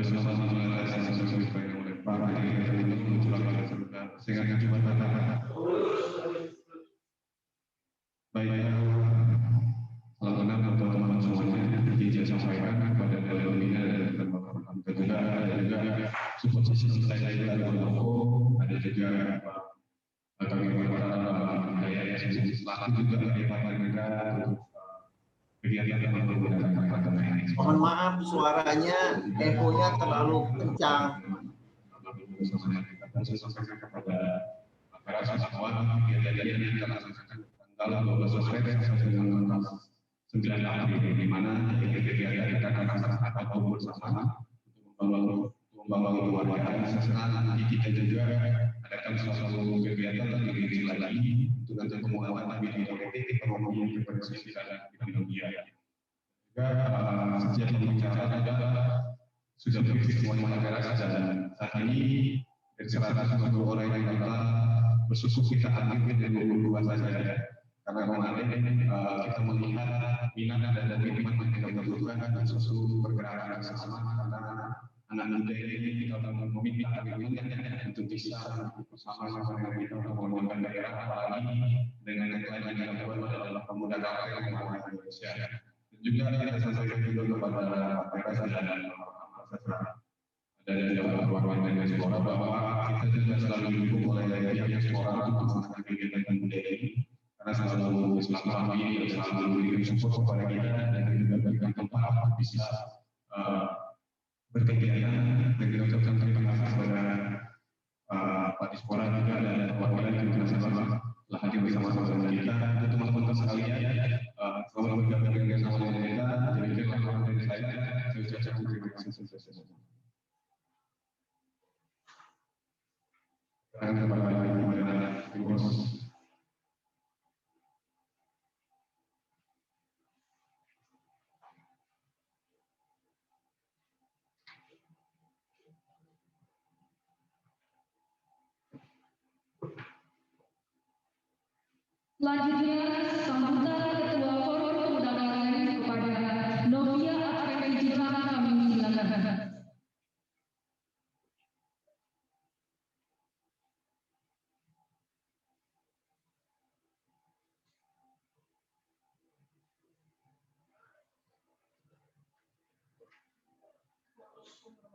Baik, salam kenal buat teman-teman semuanya. Jadi saya sampaikan kepada Dewan Pembina dan Bapak juga ada juga support system saya juga ada ada juga kami para daya selaku juga dari Partai Gerindra untuk kegiatan yang menggunakan kata ini. Mohon maaf suaranya echonya terlalu kencang. Saya sampaikan kepada masyarakat semua kegiatan yang kita laksanakan tanggal 12 Februari sampai dengan tanggal 9 April, di mana kegiatan kita akan laksanakan atau bersama untuk membangun keluarga. Nanti kita juga adakan suatu kegiatan lebih lagi untuk nanti penguatan bidang politik, ekonomi, investasi dan teknologi. Juga setiap pembicara adalah sudah berpikir semua masyarakat dan saat ini dari 101 orang yang kita bersusun kita hadir di 22 saja. Karena kemarin kita melihat minat dan komitmen yang kita butuhkan dan susu pergerakan bersama karena anak muda ini kita meminta komitmen untuk bisa bersama-sama dengan kita untuk mengembangkan daerah, apalagi dengan yang kita buat adalah pemuda daerah yang mau Indonesia. Dan juga kita sampaikan juga kepada Pak Presiden dan dari perwakilan diaspora bahwa kita juga selalu didukung oleh pihak diaspora untuk melaksanakan kegiatan budaya ini. Karena selalu selama ini selalu memberikan support kepada kita dan juga berikan tempat untuk bisa berkegiatan dan kita ucapkan terima kasih kepada Pak Dispora juga dan perwakilan yang telah hadir bersama-sama dengan kita. Untuk teman-teman sekalian, selamat bergabung dengan sama kita. Jadi kita lakukan dari saya ucapkan terima kasih sebesar-besarnya. Terima kasih. Selanjutnya, sambutan Ketua Forum Pemuda KKN kepada Novia APPJK kami silakan.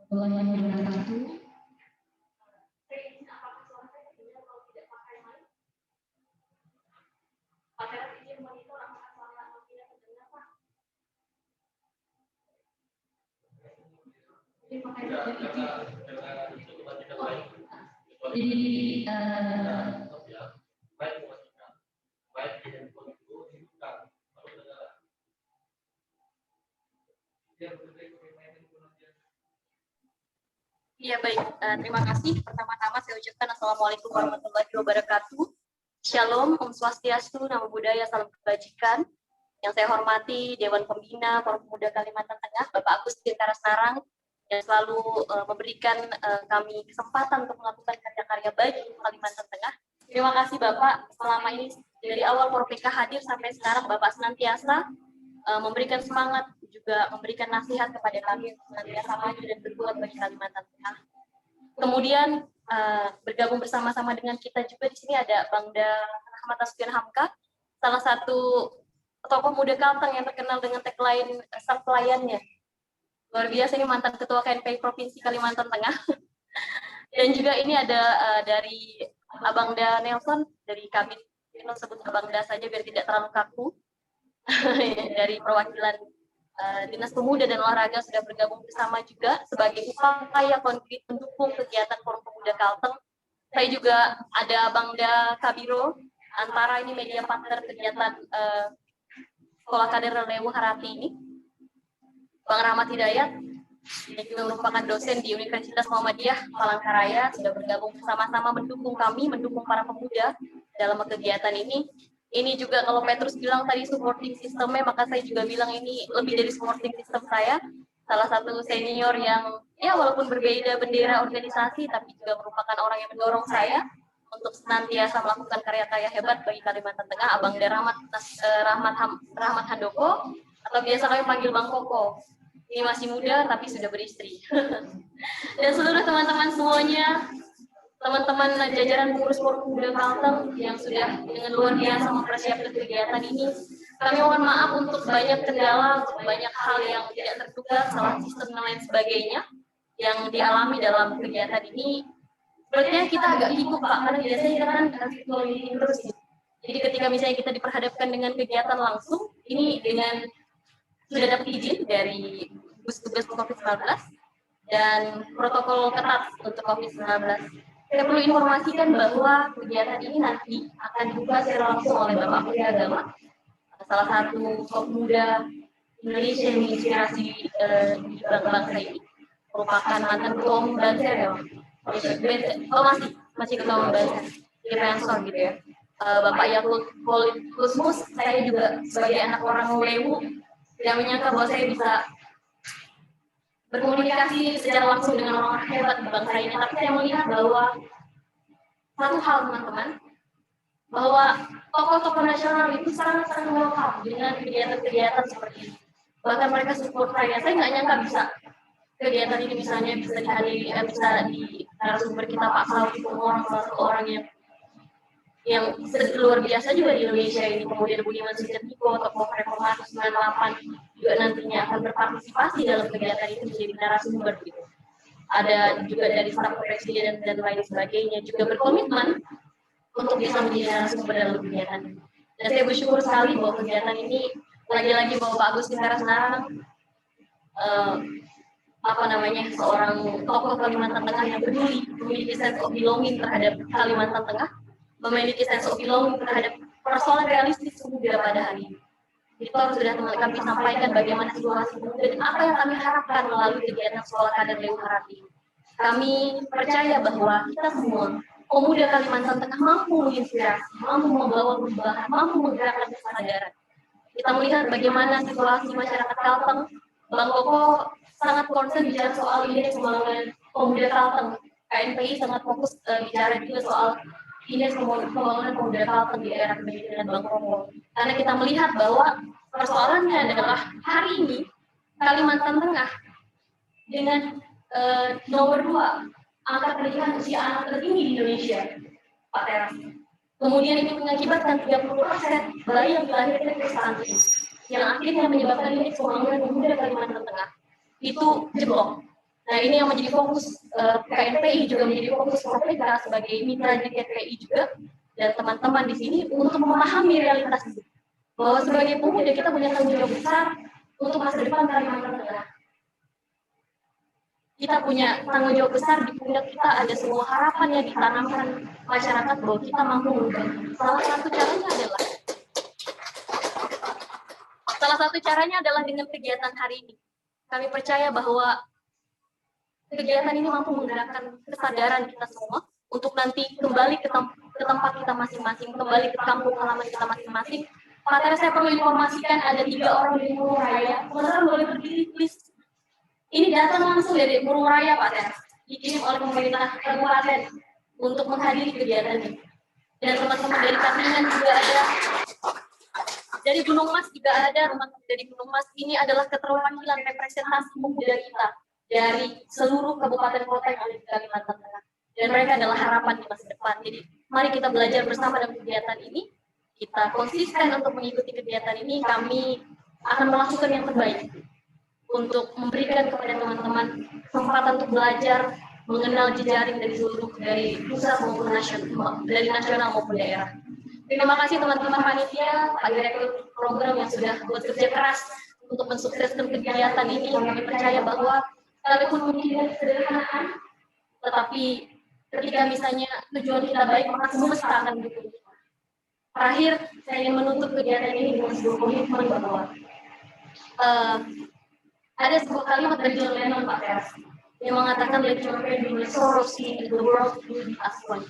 Warahmatullahi wabarakatuh. Jadi ya baik, terima kasih. Pertama-tama saya ucapkan Assalamualaikum warahmatullahi wabarakatuh. Shalom, Om Swastiastu, Namo Buddhaya, Salam Kebajikan. Yang saya hormati Dewan Pembina Forum Pemuda Kalimantan Tengah, Bapak Agus Tirta Rasnarang, yang selalu memberikan kami kesempatan untuk melakukan karya-karya baik untuk Kalimantan Tengah. Terima kasih Bapak, selama ini dari awal Porpeka hadir sampai sekarang Bapak senantiasa memberikan semangat, juga memberikan nasihat kepada kami untuk senantiasa maju dan berbuat bagi Kalimantan Tengah. Kemudian bergabung bersama-sama dengan kita juga di sini ada Bangda Rahmat Nasution Hamka, salah satu tokoh muda Kalteng yang terkenal dengan tagline sang pelayannya. Luar biasa, ini mantan Ketua KNPI Provinsi Kalimantan Tengah. Dan juga ini ada dari Abangda Nelson, dari Kabit, kita sebut Abangda saja biar tidak terlalu kaku. Dari perwakilan Dinas Pemuda dan Olahraga sudah bergabung bersama juga sebagai upaya konkret mendukung kegiatan Forum Pemuda Kalteng. Saya juga ada Abangda Kabiro, antara ini media partner kegiatan Sekolah Kader Lewu Harati ini. Bang Rahmat Hidayat, yang juga merupakan dosen di Universitas Muhammadiyah Palangkaraya, sudah bergabung bersama-sama mendukung kami, mendukung para pemuda dalam kegiatan ini. Ini juga kalau Petrus bilang tadi supporting sistemnya, maka saya juga bilang ini lebih dari supporting sistem saya. Salah satu senior yang ya walaupun berbeda bendera organisasi, tapi juga merupakan orang yang mendorong saya untuk senantiasa melakukan karya-karya hebat bagi Kalimantan Tengah, Abang Rahmat Handoko, atau biasa kami panggil Bang Koko. Ini masih muda tapi sudah beristri. Dan seluruh teman-teman semuanya, teman-teman jajaran pengurus Forum Pemuda Kalteng yang sudah dengan luar biasa mempersiapkan kegiatan ini. Kami mohon maaf untuk banyak kendala, untuk banyak hal yang tidak terduga, salah sistem dan lain sebagainya yang dialami dalam kegiatan ini. Sepertinya kita agak kikuk Pak, karena biasanya kita kan virtual meeting terus. Jadi ketika misalnya kita diperhadapkan dengan kegiatan langsung, ini dengan sudah dapat izin dari gugus tugas COVID-19 dan protokol ketat untuk COVID-19. Saya perlu informasikan bahwa kegiatan ini nanti akan dibuka secara langsung oleh Bapak Menteri Agama, salah satu pemuda Indonesia yang menginspirasi di bangsa ini, merupakan mantan ketua umum Banser ya, masih ketua umum Banser, di Pensor gitu ya. Bapak Yakut Kusmus, saya juga sebagai anak orang Lewu tidak menyangka bahwa saya bisa berkomunikasi secara langsung dengan orang-orang hebat di bangsa ini. Tapi saya melihat bahwa satu hal teman-teman, bahwa tokoh-tokoh nasional itu sangat-sangat welcome dengan kegiatan-kegiatan seperti ini. Bahkan mereka support saya. Saya nggak nyangka bisa kegiatan ini misalnya bisa dihadiri, bisa di narasumber kita Pak Saudi, orang yang luar biasa juga di Indonesia ini, kemudian Budiman Sujatmiko, tokoh reformasi 98 juga nantinya akan berpartisipasi dalam kegiatan itu menjadi narasumber gitu. Ada juga dari staf presiden dan lain sebagainya juga berkomitmen untuk bisa menjadi narasumber dalam kegiatan ini. Dan saya bersyukur sekali bahwa kegiatan ini lagi-lagi bahwa Pak Agus Tintara Senarang seorang tokoh Kalimantan Tengah yang peduli, memiliki sense of belonging terhadap Kalimantan Tengah, memiliki sense of belonging terhadap persoalan realistis pemuda pada hari ini. Itu harus sudah kami sampaikan bagaimana situasi pemuda dan apa yang kami harapkan melalui kegiatan sekolah kader Lewu Harati. Kami percaya bahwa kita semua pemuda Kalimantan Tengah mampu menginspirasi, mampu membawa perubahan, mampu menggerakkan kesadaran. Kita melihat bagaimana situasi masyarakat Kalteng. Bang Koko sangat concern bicara soal indeks pembangunan pemuda Kalteng. KNPI sangat fokus bicara juga soal indeks pembangunan pemuda Kalteng di era kepemimpinan Bang Koko. Karena kita melihat bahwa persoalannya adalah hari ini Kalimantan Tengah dengan nomor 2 angka pernikahan usia anak tertinggi di Indonesia, Pak Teras. Kemudian itu mengakibatkan 30% bayi yang dilahirkan ke stunting, yang akhirnya menyebabkan indeks pembangunan pemuda Kalimantan Tengah itu jeblok. Nah, ini yang menjadi fokus KNPI, juga menjadi fokus KPK sebagai mitra JKPI juga, dan teman-teman di sini untuk memahami realitas itu. Bahwa sebagai pemuda kita punya tanggung jawab besar untuk masa depan Kalimantan Tengah. Kita punya tanggung jawab besar di pundak kita, ada semua harapan yang ditanamkan masyarakat bahwa kita mampu mengubah. Salah satu caranya adalah dengan kegiatan hari ini. Kami percaya bahwa kegiatan ini mampu menggerakkan kesadaran kita semua untuk nanti kembali ke tempat kita masing-masing, kembali ke kampung halaman kita masing-masing. Pak Teras, saya perlu informasikan ada 3 orang di Murung Raya. Teman-teman boleh berdiri, please. Ini datang langsung dari Murung Raya, Pak Teras, dikirim oleh pemerintah kabupaten untuk menghadiri kegiatan ini. Dan teman-teman dari Katingan juga ada, dari Gunung Mas juga ada, teman-teman dari Gunung Mas. Ini adalah keterwakilan representasi pemuda kita dari seluruh kabupaten kota yang ada di Kalimantan Tengah. Dan mereka adalah harapan di masa depan. Jadi mari kita belajar bersama dalam kegiatan ini. Kita konsisten untuk mengikuti kegiatan ini. Kami akan melakukan yang terbaik untuk memberikan kepada teman-teman kesempatan untuk belajar, mengenal jejaring dari pusat maupun nasional, dari nasional maupun daerah. Terima kasih teman-teman panitia, Pak Direktur Program yang sudah bekerja keras untuk mensukseskan kegiatan ini. Kami percaya bahwa sekalipun mungkin dari kesederhanaan, tetapi ketika misalnya tujuan kita baik, maka semesta akan mendukung. Terakhir, saya ingin menutup kegiatan ini dengan sebuah komitmen bahwa ada sebuah kalimat dari John Lennon, Pak Teras, yang mengatakan let your friend be sorrow see in the world will be as one.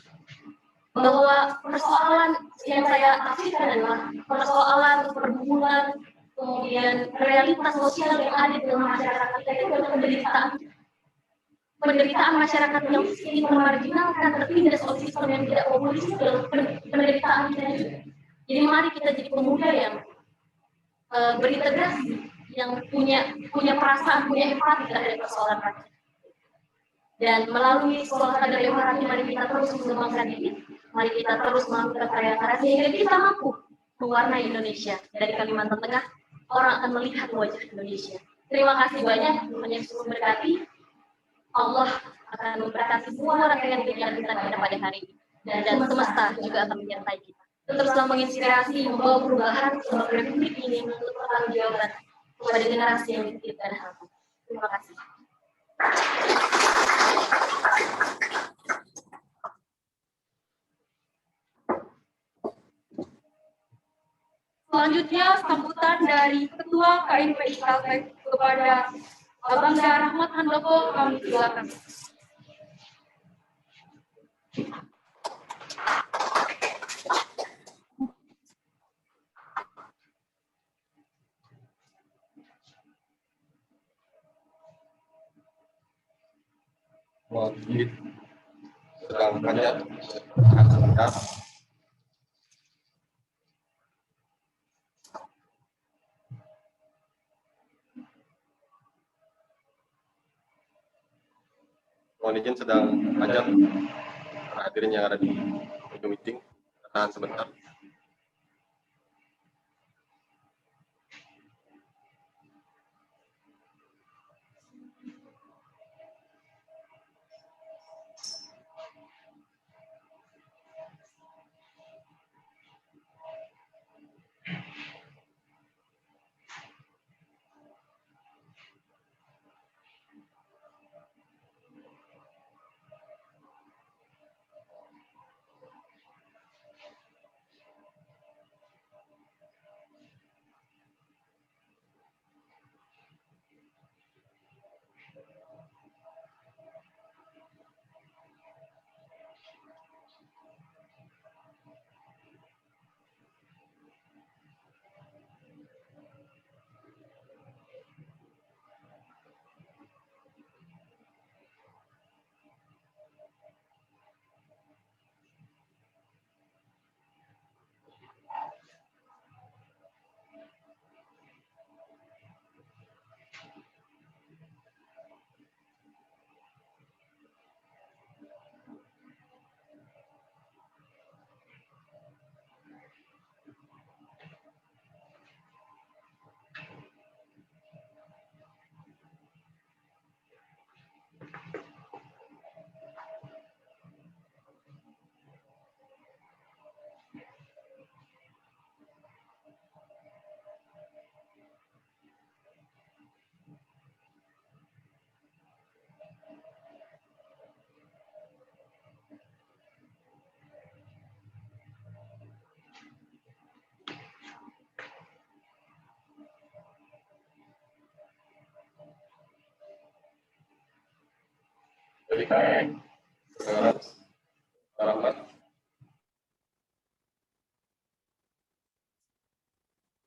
Bahwa persoalan yang saya tafsirkan adalah persoalan perhubungan, kemudian realitas sosial yang ada di dalam masyarakat kita itu adalah penderitaan masyarakat yang miskin, termarginalkan, tertindas oleh sistem yang tidak populis, itu adalah penderitaan kita juga. Jadi mari kita jadi pemuda yang berintegrasi, yang punya perasaan, punya empati terhadap persoalan rakyat. Dan melalui sekolah kader demokrasi, mari kita terus mengembangkan diri, mari kita terus melakukan karya-karya sehingga kita mampu mewarnai Indonesia. Dari Kalimantan Tengah, orang akan melihat wajah Indonesia. Terima kasih banyak, Tuhan Yesus memberkati. Allah akan memberkati semua rangkaian kegiatan kita pada hari ini. Dan semesta juga akan menyertai kita. Teruslah menginspirasi, membawa perubahan sebab Republik ini menuntut pertanggungjawaban kepada generasi yang dititipkan harapan. Terima kasih. Selanjutnya sambutan dari Ketua KMPI Kalteng kepada Bangga Rahmat Handoko, kami silakan. Mewakili sedang banyak masyarakat mohon izin sedang panjang hadirin yang ada di meeting, tahan sebentar.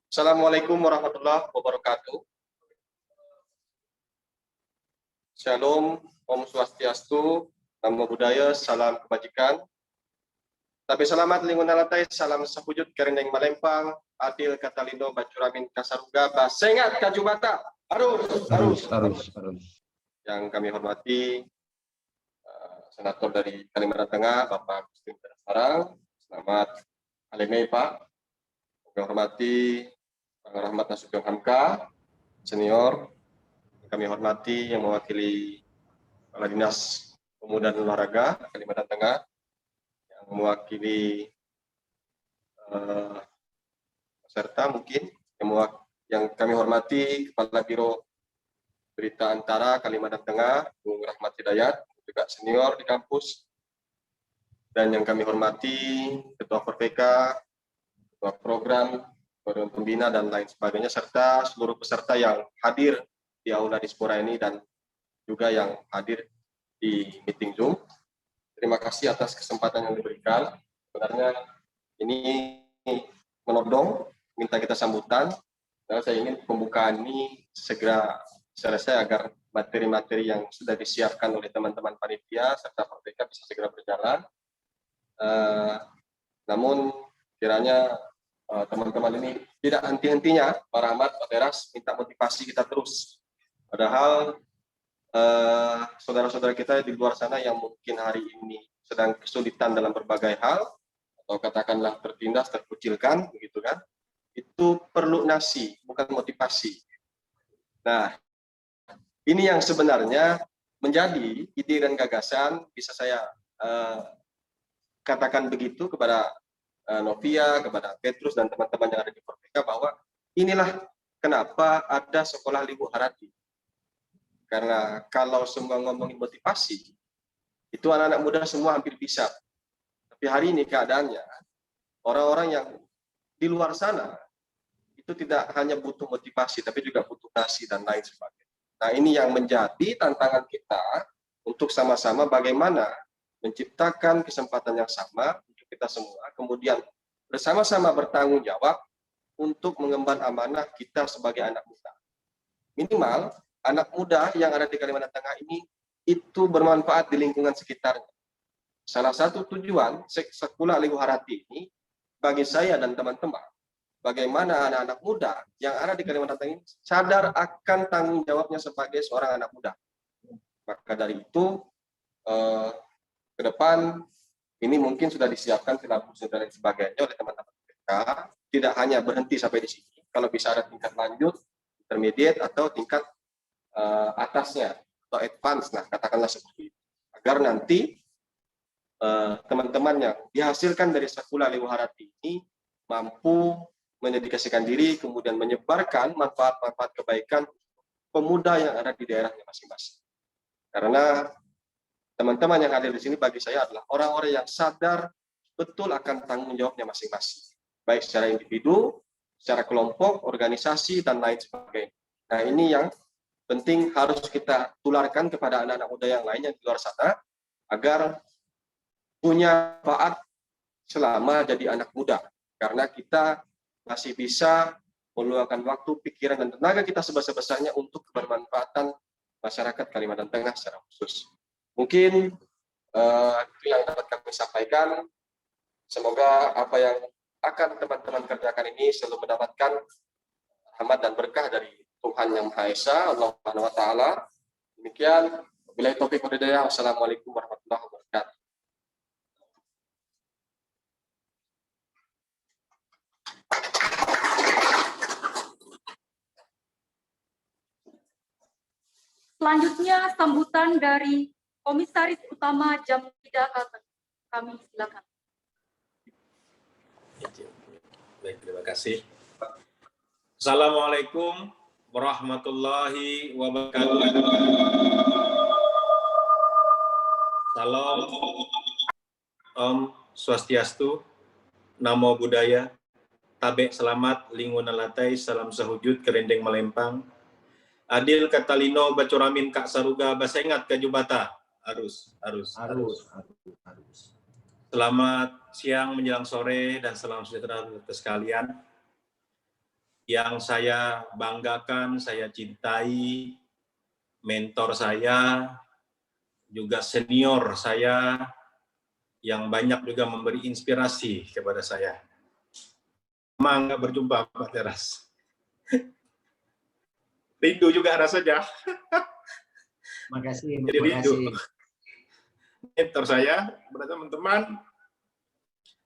Assalamualaikum warahmatullahi wabarakatuh. Shalom, Om Swastiastu, Namo Buddhaya, salam kebajikan. Tapi selamat lingkungan latai, salam sapujud kereneng malempang, adil katalindo bacuramin kasaruga, basengat kajubata, harus. Yang kami hormati Senator dari Kalimantan Tengah, Bapak Agustin Sarang, selamat Alemei Pak. Kami hormati Bang Rahmat Nasution Hamka, Senior. Kami hormati yang mewakili Kepala Dinas Pemuda dan Olahraga Kalimantan Tengah, yang mewakili peserta mungkin, yang kami hormati Kepala Biro Berita Antara Kalimantan Tengah, Bung Rahmat Hidayat, juga senior di kampus, dan yang kami hormati Ketua Forpeka, Ketua Program, Dewan Pembina, dan lain sebagainya, serta seluruh peserta yang hadir di Aula Dispora ini dan juga yang hadir di meeting Zoom. Terima kasih atas kesempatan yang diberikan. Sebenarnya ini menodong, minta kita sambutan, dan saya ingin pembukaan ini segera selesai agar materi-materi yang sudah disiapkan oleh teman-teman panitia serta Forpeka bisa segera berjalan. Namun kiranya teman-teman ini tidak henti-hentinya, Pak Rahmat, Pak Teras, minta motivasi kita terus. Padahal saudara-saudara kita di luar sana yang mungkin hari ini sedang kesulitan dalam berbagai hal, atau katakanlah tertindas, terkucilkan, begitu kan? Itu perlu nasi, bukan motivasi. Nah, ini yang sebenarnya menjadi ide dan gagasan, bisa saya katakan begitu kepada Novia, kepada Petrus dan teman-teman yang ada di Merdeka, bahwa inilah kenapa ada sekolah Libu Harati. Karena kalau semua ngomongin motivasi, itu anak-anak muda semua hampir bisa. Tapi hari ini keadaannya, orang-orang yang di luar sana, itu tidak hanya butuh motivasi, tapi juga butuh nasi dan lain sebagainya. Nah, ini yang menjadi tantangan kita untuk sama-sama bagaimana menciptakan kesempatan yang sama untuk kita semua, kemudian bersama-sama bertanggung jawab untuk mengemban amanah kita sebagai anak muda. Minimal, anak muda yang ada di Kalimantan Tengah ini itu bermanfaat di lingkungan sekitarnya. Salah satu tujuan Sekolah Libu Harati ini bagi saya dan teman-teman, bagaimana anak-anak muda yang ada di Kalimantan Tengah ini sadar akan tanggung jawabnya sebagai seorang anak muda. Maka dari itu, ke depan ini mungkin sudah disiapkan silabus dan lain sebagainya oleh teman-teman mereka. Tidak hanya berhenti sampai di sini. Kalau bisa ada tingkat lanjut, intermediate atau tingkat atasnya atau advance, nah katakanlah seperti itu. Agar nanti teman-teman yang dihasilkan dari Sekolah Libu Harati ini mampu mendedikasikan diri, kemudian menyebarkan manfaat-manfaat kebaikan pemuda yang ada di daerahnya masing-masing. Karena teman-teman yang hadir di sini bagi saya adalah orang-orang yang sadar betul akan tanggung jawabnya masing-masing, baik secara individu, secara kelompok, organisasi, dan lain sebagainya. Nah, ini yang penting harus kita tularkan kepada anak-anak muda yang lain yang di luar sana, agar punya manfaat selama jadi anak muda. Karena kita masih bisa meluangkan waktu, pikiran, dan tenaga kita sebesar-besarnya untuk kebermanfaatan masyarakat Kalimantan Tengah secara khusus. Mungkin itu yang dapat kami sampaikan. Semoga apa yang akan teman-teman kerjakan ini selalu mendapatkan rahmat dan berkah dari Tuhan Yang Maha Esa, Allah Subhanahu wa Ta'ala. Demikian, wabillahi taufiq wal hidayah. Wassalamualaikum warahmatullahi wabarakatuh. Selanjutnya sambutan dari Komisaris Utama Jamida Kalteng. Kami silakan. Baik, terima kasih. Assalamualaikum warahmatullahi wabarakatuh. Salam, Om Swastiastu, Namo Buddhaya, Tabe Selamat, Linguna Latai, Salam Sahujud, Kerendeng Melempang, Adil Katalino, Bacuramin Kak Saruga, Basengat Kajubata, harus. Selamat siang menjelang sore dan salam sejahtera untuk sekalian. Yang saya banggakan, saya cintai, mentor saya, juga senior saya, yang banyak juga memberi inspirasi kepada saya. Lama nggak berjumpa, Pak Teras. Rindu juga rasanya. Makasih. Jadi rindu. Mentor saya, berarti teman-teman,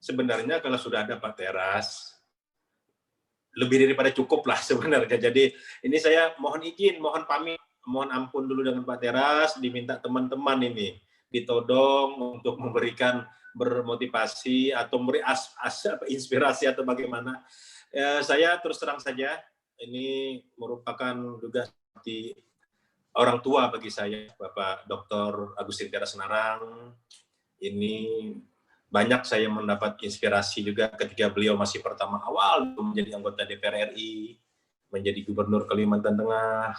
sebenarnya kalau sudah ada Pak Teras, lebih daripada cukup lah sebenarnya. Jadi ini saya mohon izin, mohon pamit, mohon ampun dulu dengan Pak Teras, diminta teman-teman ini ditodong untuk memberikan bermotivasi atau memberi inspirasi atau bagaimana. Saya terus terang saja, ini merupakan juga seperti orang tua bagi saya, Bapak Dr. Agustin Tiara Senarang. Ini banyak saya mendapat inspirasi juga ketika beliau masih pertama awal menjadi anggota DPR RI, menjadi Gubernur Kalimantan Tengah,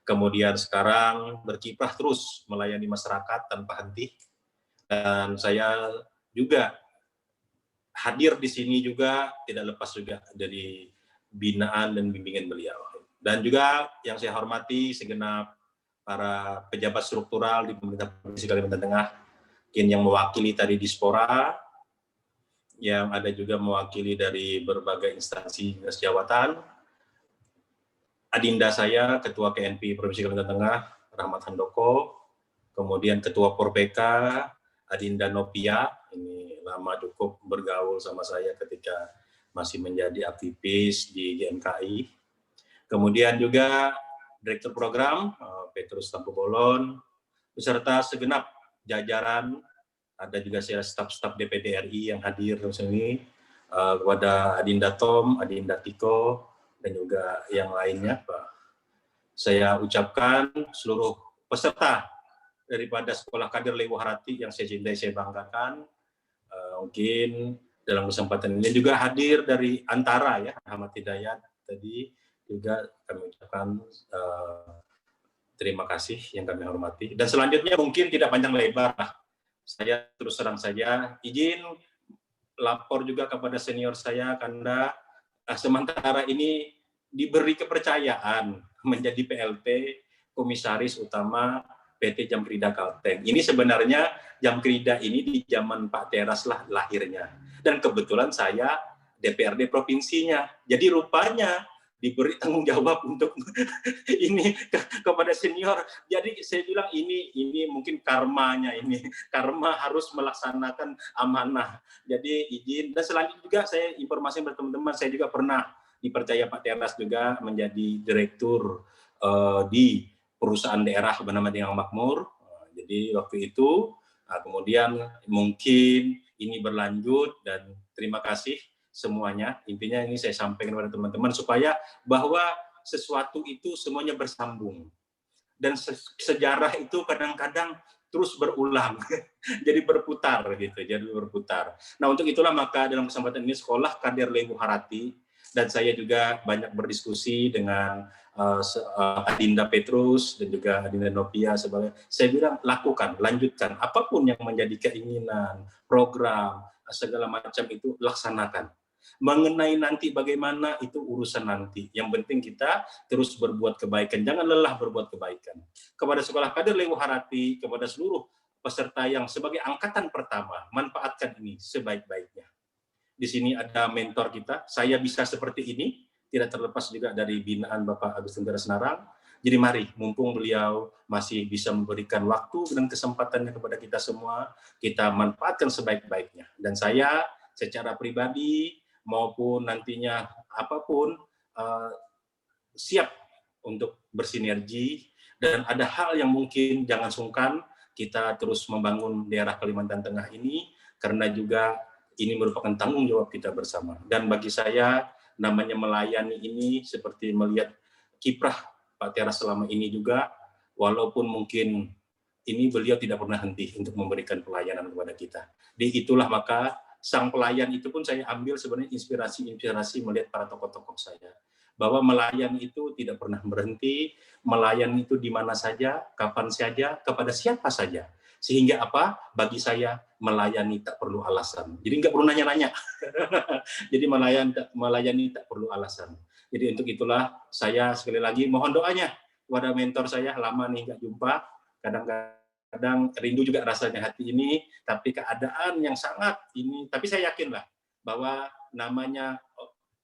kemudian sekarang berkiprah terus melayani masyarakat tanpa henti. Dan saya juga hadir di sini juga tidak lepas juga dari binaan dan bimbingan beliau. Dan juga yang saya hormati segenap para pejabat struktural di pemerintah Provinsi Kalimantan Tengah, yang mewakili tadi diaspora, yang ada juga mewakili dari berbagai instansi dinas jabatan, adinda saya, Ketua KNP Provinsi Kalimantan Tengah, Rahmat Handoko, kemudian Ketua Porpeka, Adinda Nopia, ini lama cukup bergaul sama saya ketika masih menjadi aktivis di GMKI. Kemudian juga Direktur Program, Petrus Tampu Bolon, beserta segenap jajaran, ada juga staf-staf DPD RI yang hadir di sini, kepada Adinda Tom, Adinda Tiko, dan juga yang lainnya, Pak. Saya ucapkan seluruh peserta daripada Sekolah Kader Lewu Harati yang saya cintai, saya banggakan. Mungkin dalam kesempatan ini juga hadir dari Antara ya, Ahmad Hidayat tadi juga kami ucapkan terima kasih yang kami hormati. Dan selanjutnya mungkin tidak panjang lebar, saya terus terang saja izin lapor juga kepada senior saya karena sementara ini diberi kepercayaan menjadi PLT Komisaris Utama PT Jamkrida Kalteng. Ini sebenarnya Jamkrida ini di zaman Pak Teras lah lahirnya. Dan kebetulan saya DPRD provinsinya. Jadi rupanya diberi tanggung jawab untuk ini kepada senior. Jadi saya bilang ini mungkin karmanya ini. Karma harus melaksanakan amanah. Jadi izin. Dan selanjutnya juga saya informasi kepada teman-teman, saya juga pernah dipercaya Pak Teras juga menjadi direktur di perusahaan daerah bernama Dingang Makmur. Jadi waktu itu, kemudian mungkin ini berlanjut dan terima kasih semuanya. Intinya ini saya sampaikan kepada teman-teman supaya bahwa sesuatu itu semuanya bersambung. Dan sejarah itu kadang-kadang terus berulang, jadi berputar gitu, jadi berputar. Nah untuk itulah maka dalam kesempatan ini Sekolah Kader Lewu Harati, dan saya juga banyak berdiskusi dengan Adinda Petrus dan juga Adinda Nopia sebagai, saya bilang lakukan, lanjutkan apapun yang menjadi keinginan, program, segala macam itu laksanakan. Mengenai nanti bagaimana itu urusan nanti. Yang penting kita terus berbuat kebaikan, jangan lelah berbuat kebaikan. Kepada Sekolah Kader Lewu Harati, kepada seluruh peserta yang sebagai angkatan pertama, manfaatkan ini sebaik-baiknya. Di sini ada mentor kita, saya bisa seperti ini, tidak terlepas juga dari binaan Bapak Agus Tenggara Senarang. Jadi mari, mumpung beliau masih bisa memberikan waktu dan kesempatannya kepada kita semua, kita manfaatkan sebaik-baiknya. Dan saya secara pribadi maupun nantinya apapun, siap untuk bersinergi, dan ada hal yang mungkin jangan sungkan, kita terus membangun daerah Kalimantan Tengah ini, karena juga ini merupakan tanggung jawab kita bersama. Dan bagi saya, namanya melayani ini seperti melihat kiprah Pak Teras selama ini juga, walaupun mungkin ini beliau tidak pernah henti untuk memberikan pelayanan kepada kita. Di itulah maka sang pelayan itu pun saya ambil sebenarnya inspirasi melihat para tokoh-tokoh saya. Bahwa melayani itu tidak pernah berhenti, melayani itu di mana saja, kapan saja, kepada siapa saja. Sehingga apa? Bagi saya melayani tak perlu alasan. Jadi nggak perlu nanya-nanya. Jadi melayani tak perlu alasan. Jadi untuk itulah saya sekali lagi mohon doanya kepada mentor saya, lama nih nggak jumpa. Kadang-kadang rindu juga rasanya hati ini, tapi keadaan yang sangat ini. Tapi saya yakinlah bahwa namanya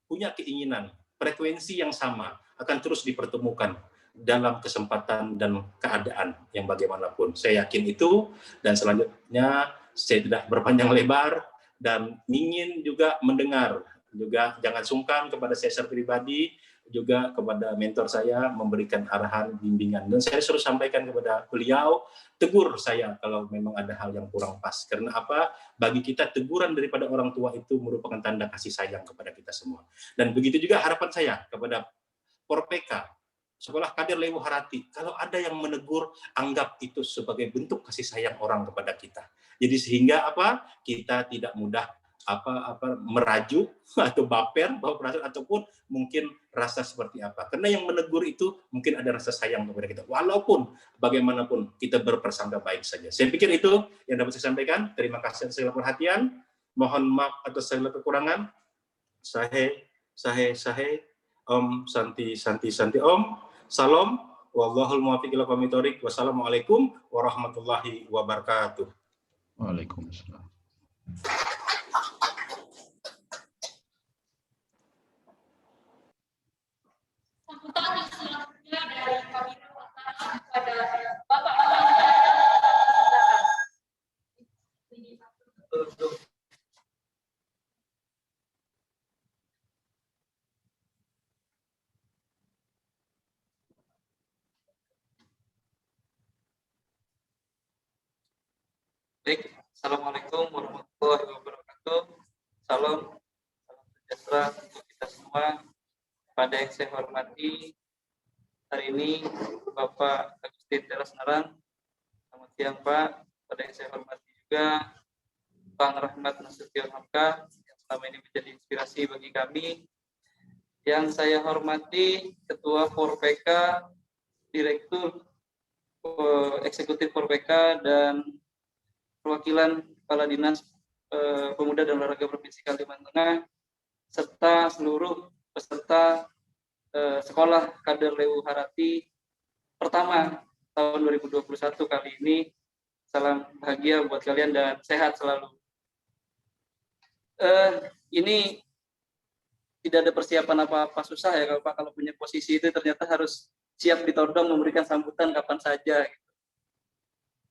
punya keinginan, frekuensi yang sama akan terus dipertemukan dalam kesempatan dan keadaan yang bagaimanapun. Saya yakin itu, dan selanjutnya saya tidak berpanjang lebar dan ingin juga mendengar, juga jangan sungkan kepada saya secara pribadi, juga kepada mentor saya memberikan arahan, bimbingan. Dan saya suruh sampaikan kepada beliau, tegur saya kalau memang ada hal yang kurang pas. Karena apa? Bagi kita teguran daripada orang tua itu merupakan tanda kasih sayang kepada kita semua. Dan begitu juga harapan saya kepada Porpeka, Sekolah Kader Lewu Harati, kalau ada yang menegur, anggap itu sebagai bentuk kasih sayang orang kepada kita. Jadi sehingga apa? Kita tidak mudah merajuk atau baper, bawa perasaan, ataupun mungkin rasa seperti apa. Karena yang menegur itu mungkin ada rasa sayang kepada kita. Walaupun bagaimanapun kita berprasangka baik saja. Saya pikir itu yang dapat saya sampaikan. Terima kasih atas segala perhatian. Mohon maaf atas segala kekurangan. Sahe, Om Santi Om. Salam, wallahul muwaffiq ila aqwamit thoriq. Wassalamualaikum warahmatullahi wabarakatuh. Waalaikumsalam. Sambutan yang selanjutnya dari kami kepada Bapak Baik, Assalamualaikum warahmatullahi wabarakatuh. Salam sejahtera untuk kita semua. Pada yang saya hormati, hari ini Bapak Agustin Teras Narang. Selamat siang Pak. Pada yang saya hormati juga Bang Rahmat Nasution Hamka yang selama ini menjadi inspirasi bagi kami. Yang saya hormati Ketua Forpeka, Direktur Eksekutif Forpeka, dan perwakilan Kepala Dinas Pemuda dan Olahraga Provinsi Kalimantan Tengah, serta seluruh peserta sekolah kader Lewu Harati pertama tahun 2021 kali ini. Salam bahagia buat kalian dan sehat selalu. Ini tidak ada persiapan apa-apa, susah ya kalau Pak, kalau punya posisi itu ternyata harus siap ditodong memberikan sambutan kapan saja.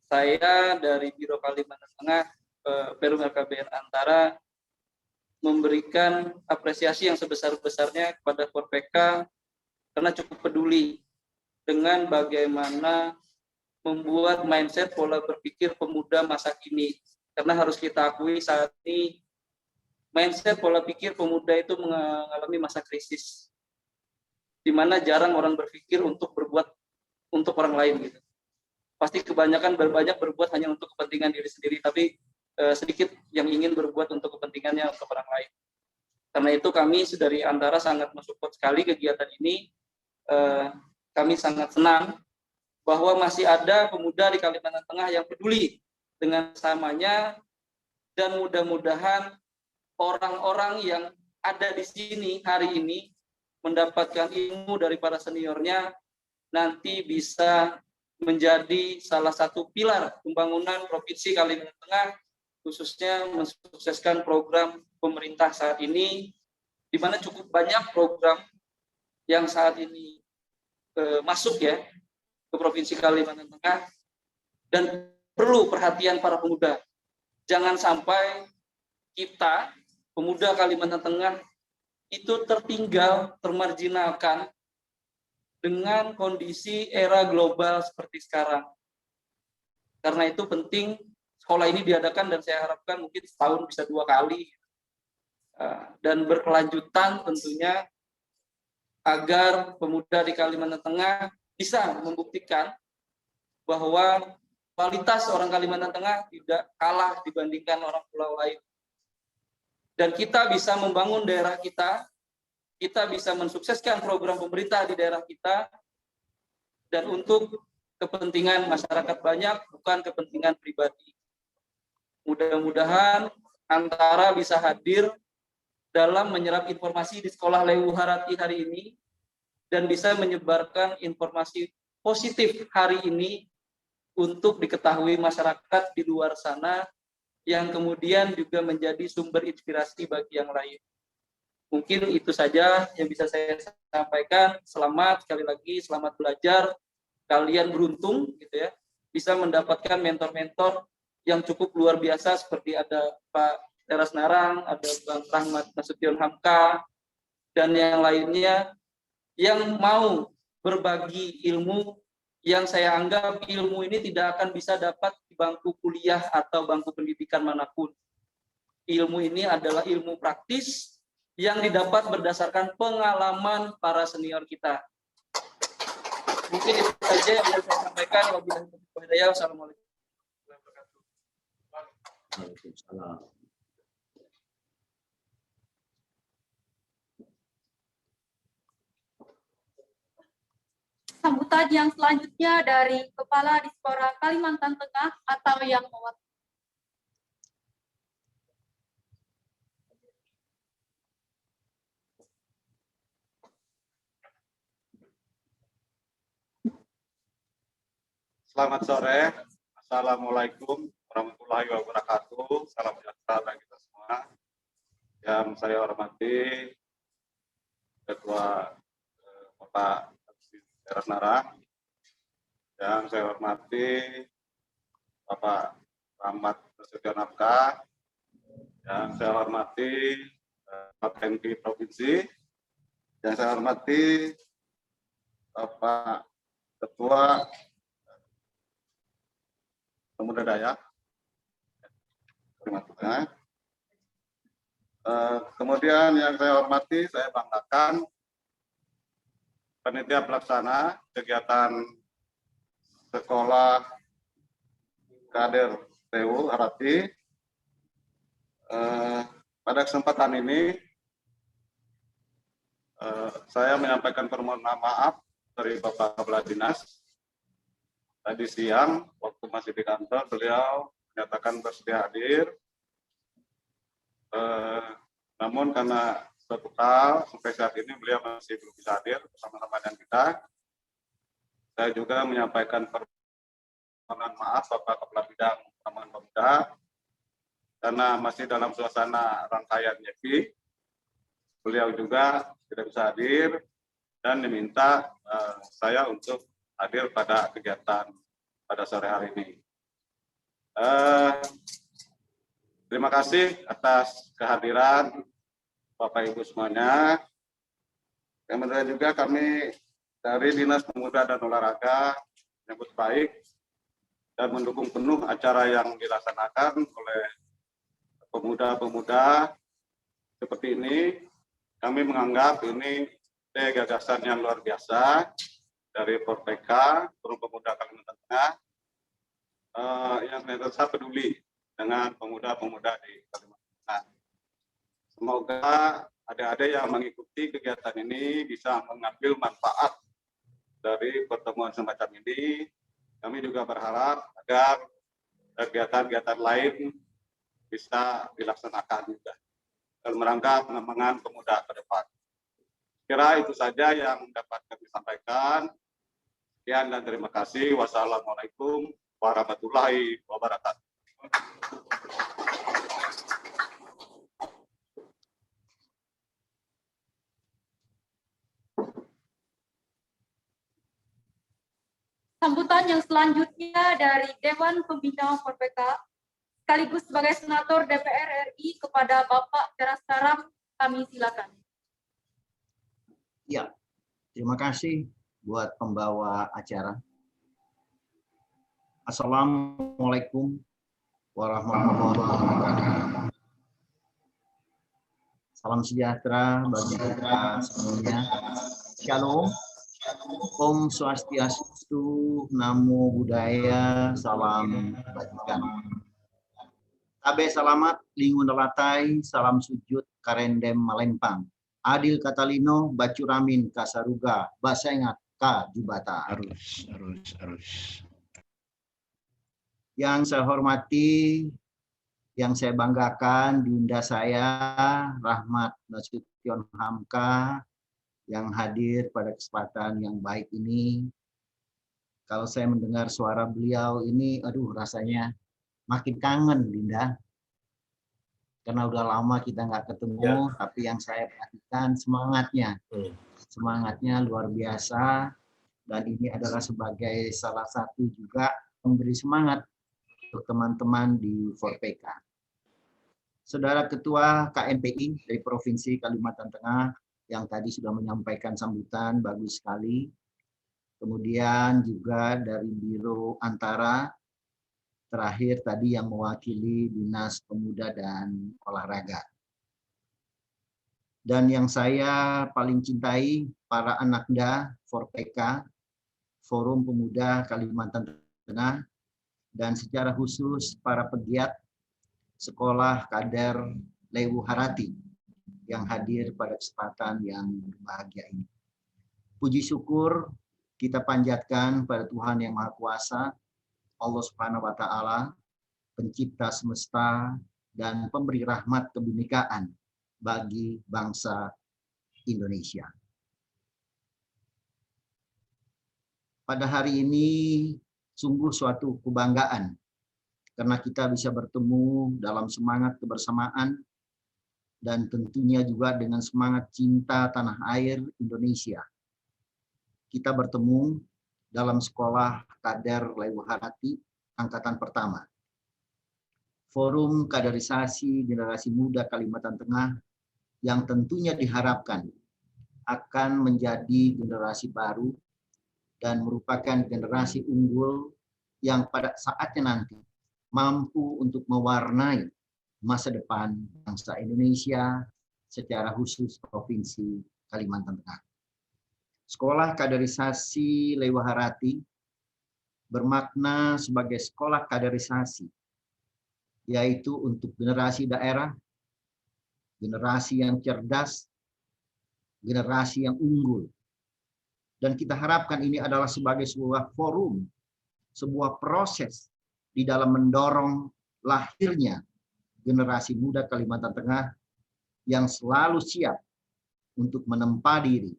Saya dari Biro Kalimantan Tengah, Perum LKBN Antara, memberikan apresiasi yang sebesar-besarnya kepada Forpeka karena cukup peduli dengan bagaimana membuat mindset pola berpikir pemuda masa kini. Karena harus kita akui saat ini mindset pola pikir pemuda itu mengalami masa krisis, di mana jarang orang berpikir untuk berbuat untuk orang lain gitu. Pasti kebanyakan berbuat hanya untuk kepentingan diri sendiri, tapi sedikit yang ingin berbuat untuk kepentingannya untuk orang lain. Karena itu kami dari Antara sangat mensupport sekali kegiatan ini. Kami sangat senang bahwa masih ada pemuda di Kalimantan Tengah yang peduli dengan samanya, dan mudah-mudahan orang-orang yang ada di sini hari ini mendapatkan ilmu dari para seniornya nanti bisa menjadi salah satu pilar pembangunan Provinsi Kalimantan Tengah, khususnya mensukseskan program pemerintah saat ini, di mana cukup banyak program yang saat ini masuk ya ke Provinsi Kalimantan Tengah, dan perlu perhatian para pemuda. Jangan sampai kita, pemuda Kalimantan Tengah, itu tertinggal, termarginalkan dengan kondisi era global seperti sekarang. Karena itu penting sekolah ini diadakan, dan saya harapkan mungkin setahun bisa 2 kali, dan berkelanjutan tentunya, agar pemuda di Kalimantan Tengah bisa membuktikan bahwa kualitas orang Kalimantan Tengah tidak kalah dibandingkan orang pulau lain. Dan kita bisa membangun daerah kita bisa mensukseskan program pemerintah di daerah kita, dan untuk kepentingan masyarakat banyak, bukan kepentingan pribadi. Mudah-mudahan Antara bisa hadir dalam menyerap informasi di sekolah Lewu Harati hari ini, dan bisa menyebarkan informasi positif hari ini untuk diketahui masyarakat di luar sana, yang kemudian juga menjadi sumber inspirasi bagi yang lain. Mungkin itu saja yang bisa saya sampaikan. Selamat, sekali lagi selamat belajar. Kalian beruntung gitu ya, bisa mendapatkan mentor-mentor yang cukup luar biasa, seperti ada Pak Teras Narang, ada Bang Rahmat Nasution Hamka, dan yang lainnya yang mau berbagi ilmu, yang saya anggap ilmu ini tidak akan bisa dapat di bangku kuliah atau bangku pendidikan manapun. Ilmu ini adalah ilmu praktis yang didapat berdasarkan pengalaman para senior kita. Mungkin itu saja yang bisa saya sampaikan. Wabillahi taufiq wal hidayah. Wassalamualaikum warahmatullahi wabarakatuh. sambutan yang selanjutnya dari Kepala Dispora Kalimantan Tengah atau yang mewakili. Selamat sore. Assalamualaikum warahmatullahi wabarakatuh. Salam sejahtera bagi kita semua. Yang saya hormati Ketua Bapak Teras Nara, yang saya hormati Bapak Rahmat Nasution Hamka, yang saya hormati Pak KNP Provinsi, yang saya hormati Bapak Ketua Pemuda Dayak, kemudian yang saya hormati, saya banggakan panitia pelaksana kegiatan sekolah kader TU Harati. Pada kesempatan ini saya menyampaikan permohonan maaf dari Bapak Kepala Dinas. Tadi siang waktu masih di kantor beliau menyatakan bersedia hadir. Namun karena suatu hal sampai saat ini beliau masih belum bisa hadir bersama-sama dengan kita. Saya juga menyampaikan permohonan maaf Bapak Kepala Bidang Pengembangan Pemuda karena masih dalam suasana rangkaian YEPI. Beliau juga tidak bisa hadir dan diminta saya untuk hadir pada kegiatan pada sore hari ini. Terima kasih atas kehadiran Bapak Ibu semuanya. Kemudian juga kami dari Dinas Pemuda dan Olahraga menyambut baik dan mendukung penuh acara yang dilaksanakan oleh pemuda-pemuda seperti ini. Kami menganggap ini gagasan yang luar biasa dari Forpeka, Forum Pemuda Kalimantan Tengah, yang senantiasa peduli dengan pemuda-pemuda di Kalimantan Tengah. Semoga adik-adik yang mengikuti kegiatan ini bisa mengambil manfaat dari pertemuan semacam ini. Kami juga berharap agar kegiatan-kegiatan lain bisa dilaksanakan juga dalam rangka pengembangan pemuda ke depan. Kira itu saja yang dapat kami sampaikan. Sekian dan terima kasih. Wassalamualaikum warahmatullahi wabarakatuh. Sambutan yang selanjutnya dari Dewan Pembina Forpeka, sekaligus sebagai Senator DPR RI kepada Bapak Teras Nara, kami silakan. Ya, terima kasih buat pembawa acara. Assalamualaikum warahmatullahi wabarakatuh. Salam sejahtera bagi kita semuanya. Shalom. Om Swastiastu, Namo Buddhaya, salam kebajikan. Tabe salamat, lingun dalatai, salam sujud, karendem malempang. Adil Katalino, Bacuramin, Kasaruga, Basengat, Ka Jubata. Harus. Yang saya hormati, yang saya banggakan, Dinda saya, Rahmat Nasution Hamka, yang hadir pada kesempatan yang baik ini. Kalau saya mendengar suara beliau ini, aduh rasanya makin kangen, Dinda. Karena udah lama kita nggak ketemu, tapi yang saya perhatikan semangatnya luar biasa, dan ini adalah sebagai salah satu juga memberi semangat untuk teman-teman di Forpeka. Saudara Ketua KNPI dari Provinsi Kalimantan Tengah yang tadi sudah menyampaikan sambutan, bagus sekali. Kemudian juga dari Biro Antara, terakhir tadi yang mewakili Dinas Pemuda dan Olahraga. Dan yang saya paling cintai, para anakda Forpeka, Forum Pemuda Kalimantan Tengah, dan secara khusus para pegiat Sekolah Kader Lewu Harati yang hadir pada kesempatan yang berbahagia ini. Puji syukur kita panjatkan pada Tuhan Yang Maha Kuasa, Allah Subhanahu wa Ta'ala, pencipta semesta dan pemberi rahmat kebinekaan bagi bangsa Indonesia. Pada hari ini sungguh suatu kebanggaan karena kita bisa bertemu dalam semangat kebersamaan dan tentunya juga dengan semangat cinta tanah air Indonesia. kita bertemu dalam sekolah kader Lewuharati angkatan pertama. Forum kaderisasi generasi muda Kalimantan Tengah yang tentunya diharapkan akan menjadi generasi baru dan merupakan generasi unggul yang pada saatnya nanti mampu untuk mewarnai masa depan bangsa Indonesia secara khusus Provinsi Kalimantan Tengah. Sekolah kaderisasi Lewuharati bermakna sebagai sekolah kaderisasi, yaitu untuk generasi daerah, generasi yang cerdas, generasi yang unggul. Dan kita harapkan ini adalah sebagai sebuah forum, sebuah proses di dalam mendorong lahirnya generasi muda Kalimantan Tengah yang selalu siap untuk menempa diri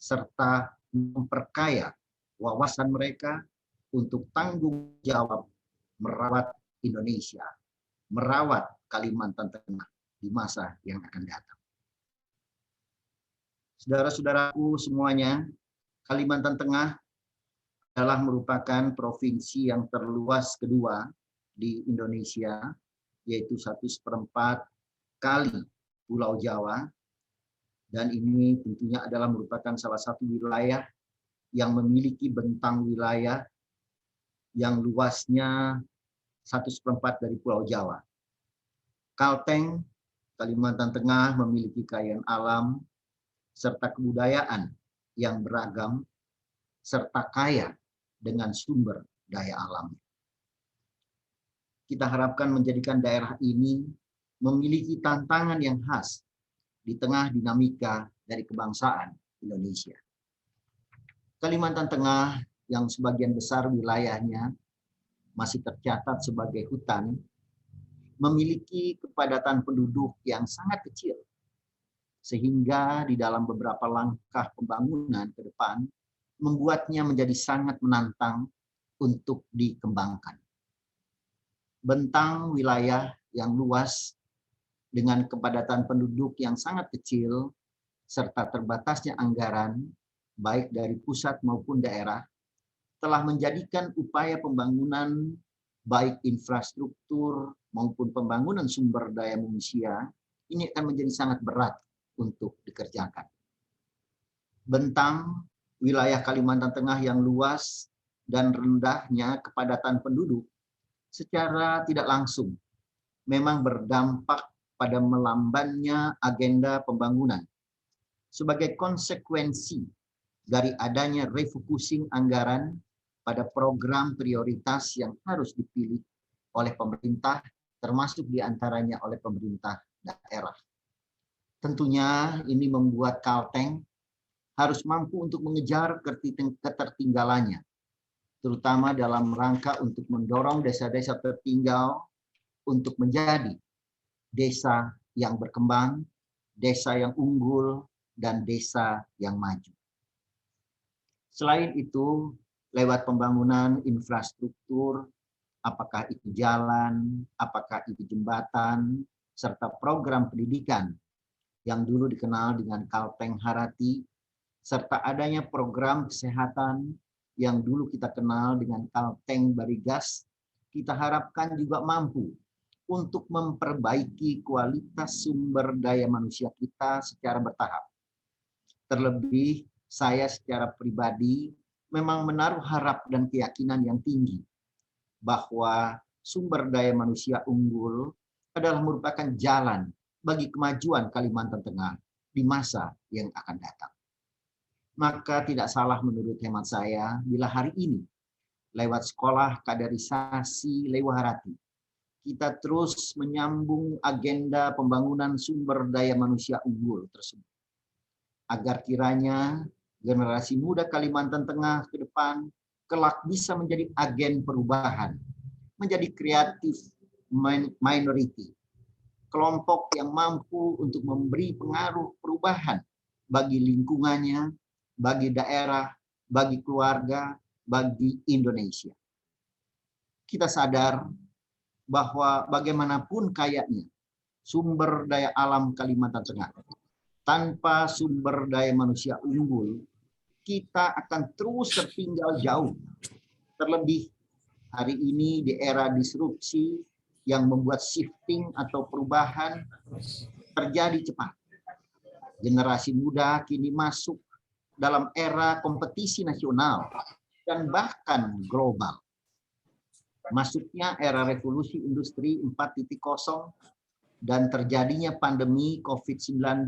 serta memperkaya wawasan mereka untuk tanggung jawab merawat Indonesia, merawat Kalimantan Tengah di masa yang akan datang. Saudara-saudaraku semuanya, Kalimantan Tengah adalah merupakan provinsi yang terluas kedua di Indonesia, yaitu 1/4 kali Pulau Jawa. Dan ini tentunya adalah merupakan salah satu wilayah yang memiliki bentang wilayah yang luasnya 1/4 dari Pulau Jawa. Kalteng, Kalimantan Tengah memiliki kekayaan alam serta kebudayaan yang beragam serta kaya dengan sumber daya alam. Kita harapkan menjadikan daerah ini memiliki tantangan yang khas di tengah dinamika dari kebangsaan Indonesia. Kalimantan Tengah yang sebagian besar wilayahnya masih tercatat sebagai hutan, memiliki kepadatan penduduk yang sangat kecil, sehingga di dalam beberapa langkah pembangunan ke depan, membuatnya menjadi sangat menantang untuk dikembangkan. Bentang wilayah yang luas dengan kepadatan penduduk yang sangat kecil, serta terbatasnya anggaran, baik dari pusat maupun daerah, telah menjadikan upaya pembangunan baik infrastruktur maupun pembangunan sumber daya manusia ini akan menjadi sangat berat untuk dikerjakan. Bentang wilayah Kalimantan Tengah yang luas dan rendahnya kepadatan penduduk secara tidak langsung memang berdampak pada melambannya agenda pembangunan sebagai konsekuensi dari adanya refocusing anggaran pada program prioritas yang harus dipilih oleh pemerintah, termasuk diantaranya oleh pemerintah daerah. Tentunya ini membuat Kalteng harus mampu untuk mengejar ketertinggalannya, terutama dalam rangka untuk mendorong desa-desa tertinggal untuk menjadi desa yang berkembang, desa yang unggul, dan desa yang maju. Selain itu, lewat pembangunan infrastruktur, apakah itu jalan, apakah itu jembatan, serta program pendidikan yang dulu dikenal dengan Kalteng Harati, serta adanya program kesehatan yang dulu kita kenal dengan Kalteng Barigas, kita harapkan juga mampu untuk memperbaiki kualitas sumber daya manusia kita secara bertahap. Terlebih, saya secara pribadi memang menaruh harap dan keyakinan yang tinggi bahwa sumber daya manusia unggul adalah merupakan jalan bagi kemajuan Kalimantan Tengah di masa yang akan datang. Maka tidak salah menurut hemat saya bila hari ini lewat sekolah kaderisasi Lewuharati kita terus menyambung agenda pembangunan sumber daya manusia unggul tersebut. Agar kiranya generasi muda Kalimantan Tengah ke depan kelak bisa menjadi agen perubahan, menjadi kreatif minority, kelompok yang mampu untuk memberi pengaruh perubahan bagi lingkungannya, bagi daerah, bagi keluarga, bagi Indonesia. Kita sadar bahwa bagaimanapun kayanya sumber daya alam Kalimantan Tengah, tanpa sumber daya manusia unggul, kita akan terus tertinggal jauh. Terlebih hari ini di era disrupsi yang membuat shifting atau perubahan terjadi cepat. Generasi muda kini masuk dalam era kompetisi nasional dan bahkan global. Masuknya era revolusi industri 4.0 dan terjadinya pandemi COVID-19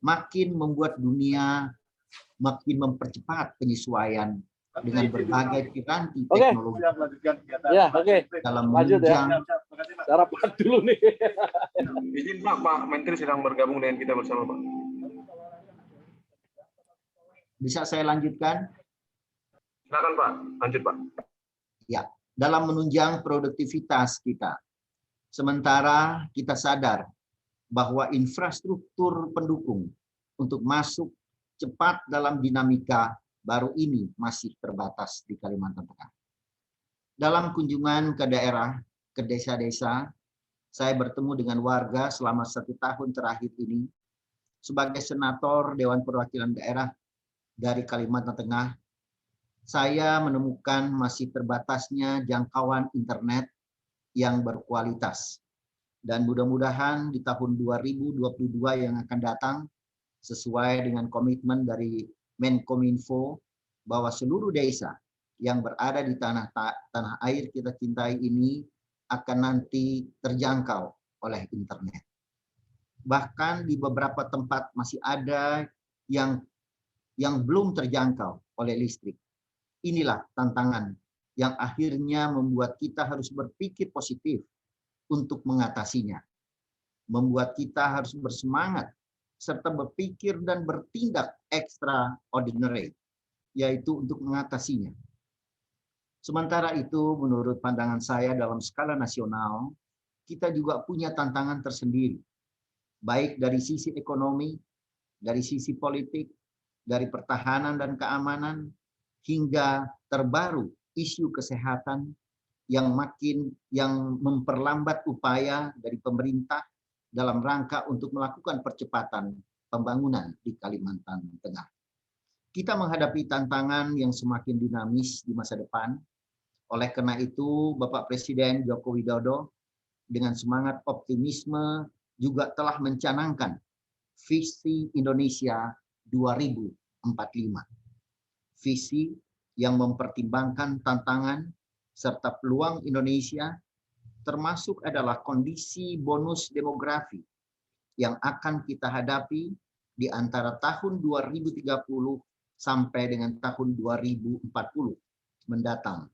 makin membuat dunia makin mempercepat penyesuaian dengan berbagai piranti teknologi dalam menunjang. Sarapan dulu nih. Izin Pak Menteri sedang bergabung dengan kita bersama Pak. Bisa saya lanjutkan? Silakan Pak, lanjut Pak. Ya, dalam menunjang produktivitas kita. Sementara kita sadar bahwa infrastruktur pendukung untuk masuk cepat dalam dinamika baru ini masih terbatas di Kalimantan Tengah. Dalam kunjungan ke daerah, ke desa-desa, saya bertemu dengan warga selama 1 tahun terakhir ini sebagai senator Dewan Perwakilan Daerah dari Kalimantan Tengah. Saya menemukan masih terbatasnya jangkauan internet yang berkualitas. Dan mudah-mudahan di tahun 2022 yang akan datang, sesuai dengan komitmen dari Menkominfo, bahwa seluruh desa yang berada di tanah air kita cintai ini akan nanti terjangkau oleh internet. Bahkan di beberapa tempat masih ada yang belum terjangkau oleh listrik. Inilah tantangan yang akhirnya membuat kita harus berpikir positif untuk mengatasinya. Membuat kita harus bersemangat serta berpikir dan bertindak extraordinary, yaitu untuk mengatasinya. Sementara itu, menurut pandangan saya dalam skala nasional, kita juga punya tantangan tersendiri, baik dari sisi ekonomi, dari sisi politik, dari pertahanan dan keamanan, hingga terbaru isu kesehatan yang memperlambat upaya dari pemerintah dalam rangka untuk melakukan percepatan pembangunan di Kalimantan Tengah. Kita menghadapi tantangan yang semakin dinamis di masa depan. Oleh karena itu, Bapak Presiden Joko Widodo dengan semangat optimisme juga telah mencanangkan visi Indonesia 2045. Visi yang mempertimbangkan tantangan serta peluang Indonesia, termasuk adalah kondisi bonus demografi yang akan kita hadapi di antara tahun 2030 sampai dengan tahun 2040 mendatang.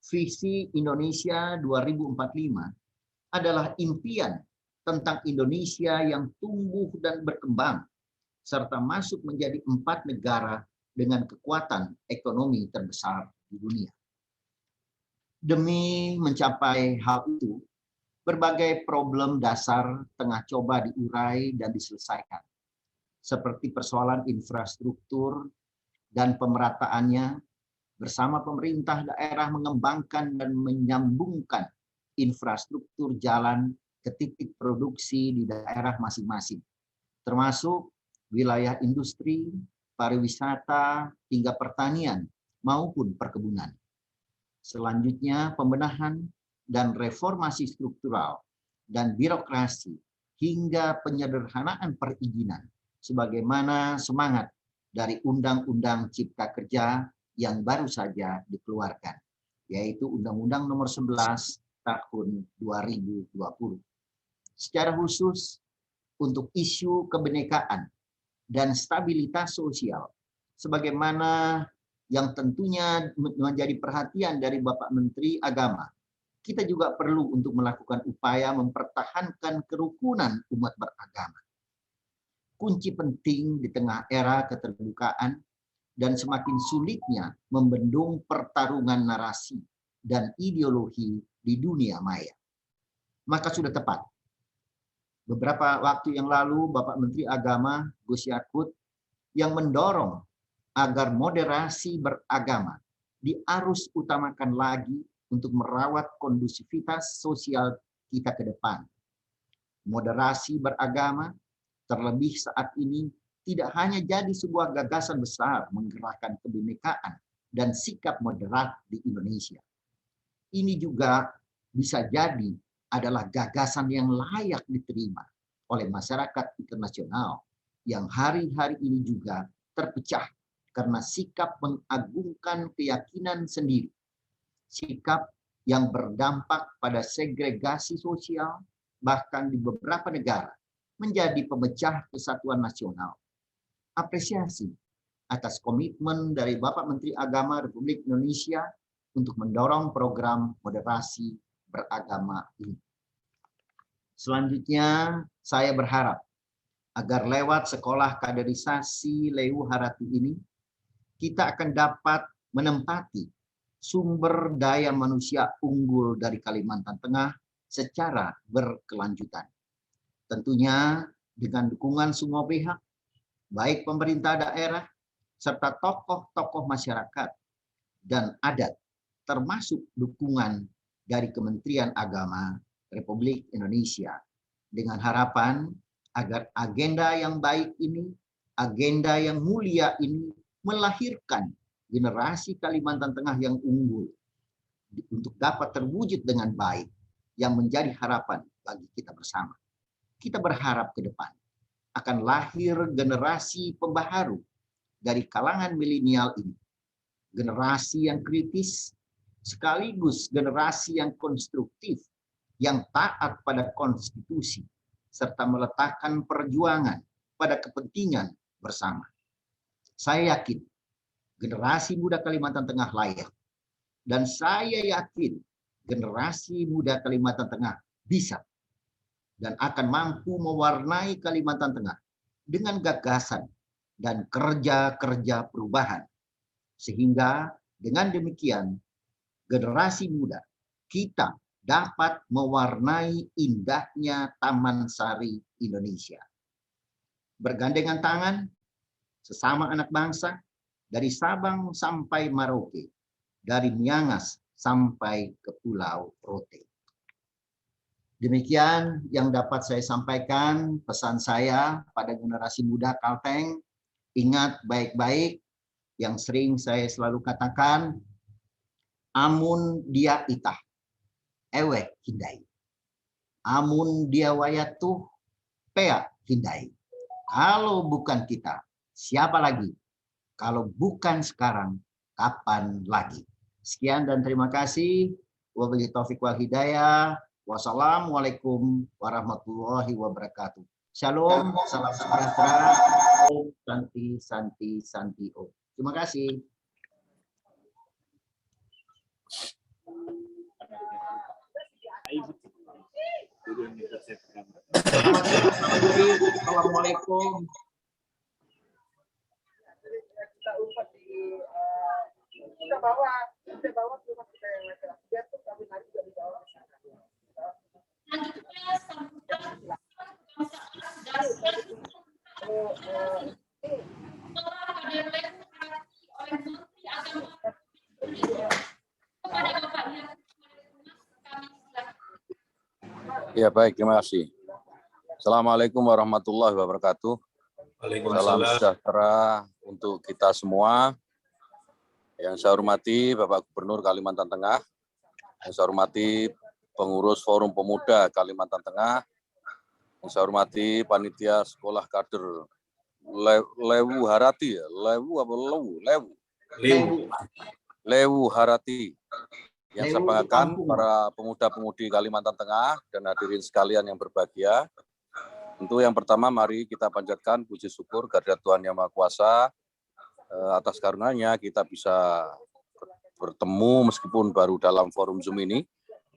Visi Indonesia 2045 adalah impian tentang Indonesia yang tumbuh dan berkembang, serta masuk menjadi 4 negara dengan kekuatan ekonomi terbesar di dunia. Demi mencapai hal itu, berbagai problem dasar tengah coba diurai dan diselesaikan, seperti persoalan infrastruktur dan pemerataannya. Bersama pemerintah daerah mengembangkan dan menyambungkan infrastruktur jalan ke titik produksi di daerah masing-masing, termasuk wilayah industri, pariwisata, hingga pertanian maupun perkebunan. Selanjutnya, pembenahan dan reformasi struktural dan birokrasi hingga penyederhanaan perizinan sebagaimana semangat dari Undang-Undang Cipta Kerja yang baru saja dikeluarkan, yaitu Undang-Undang Nomor 11 Tahun 2020. Secara khusus untuk isu kebinekaan dan stabilitas sosial, sebagaimana yang tentunya menjadi perhatian dari Bapak Menteri Agama, kita juga perlu untuk melakukan upaya mempertahankan kerukunan umat beragama. Kunci penting di tengah era keterbukaan dan semakin sulitnya membendung pertarungan narasi dan ideologi di dunia maya. Maka sudah tepat beberapa waktu yang lalu Bapak Menteri Agama Gus Yakut yang mendorong agar moderasi beragama diarus utamakan lagi untuk merawat kondusivitas sosial kita ke depan. Moderasi beragama terlebih saat ini tidak hanya jadi sebuah gagasan besar menggerakkan kebinekaan dan sikap moderat di Indonesia. Ini juga bisa jadi adalah gagasan yang layak diterima oleh masyarakat internasional yang hari-hari ini juga terpecah karena sikap mengagungkan keyakinan sendiri, sikap yang berdampak pada segregasi sosial, bahkan di beberapa negara menjadi pemecah kesatuan nasional. Apresiasi atas komitmen dari Bapak Menteri Agama Republik Indonesia untuk mendorong program moderasi beragama ini. Selanjutnya, saya berharap agar lewat sekolah kaderisasi Lewu Harati ini, kita akan dapat menempati sumber daya manusia unggul dari Kalimantan Tengah secara berkelanjutan. Tentunya dengan dukungan semua pihak, baik pemerintah daerah, serta tokoh-tokoh masyarakat dan adat, termasuk dukungan dari Kementerian Agama Republik Indonesia, dengan harapan agar agenda yang baik ini, agenda yang mulia ini, melahirkan generasi Kalimantan Tengah yang unggul untuk dapat terwujud dengan baik, yang menjadi harapan bagi kita bersama. Kita berharap ke depan akan lahir generasi pembaharu dari kalangan milenial ini, generasi yang kritis sekaligus generasi yang konstruktif, yang taat pada konstitusi, serta meletakkan perjuangan pada kepentingan bersama. Saya yakin generasi muda Kalimantan Tengah layak, dan saya yakin generasi muda Kalimantan Tengah bisa dan akan mampu mewarnai Kalimantan Tengah dengan gagasan dan kerja-kerja perubahan, sehingga dengan demikian generasi muda kita dapat mewarnai indahnya Taman Sari Indonesia. Bergandengan tangan, sesama anak bangsa, dari Sabang sampai Merauke, dari Miangas sampai ke Pulau Rote. Demikian yang dapat saya sampaikan, pesan saya pada generasi muda Kalteng. Ingat baik-baik yang sering saya selalu katakan, amun dia itah, ewek hindai. Amun dia wayatuh, pea hindai. Kalau bukan kita, siapa lagi? Kalau bukan sekarang, kapan lagi? Sekian dan terima kasih. Wabillahi taufiq wal hidayah. Wassalamualaikum warahmatullahi wabarakatuh. Shalom, salam sejahtera. Om Santi Santi Santi Om. Terima kasih. Assalamualaikum. Kita bawa rumah kita yang laki-laki, biar tuh kami nanti dari bawah ke sana. Selanjutnya sambutan kebangsaan dasar setelah kader oleh Menteri Agama kepada Bapak Yang kami silakan. Ya baik, terima kasih. Assalamualaikum warahmatullahi wabarakatuh. Salam sejahtera untuk kita semua. Yang saya hormati Bapak Gubernur Kalimantan Tengah, yang saya hormati pengurus Forum Pemuda Kalimantan Tengah, yang saya hormati panitia sekolah kader Lewu Harati, Lewu Harati, yang saya banggakan para pemuda-pemudi Kalimantan Tengah dan hadirin sekalian yang berbahagia. Tentu yang pertama mari kita panjatkan puji syukur kehadirat Tuhan Yang Maha Kuasa atas karunia kita bisa bertemu meskipun baru dalam forum Zoom ini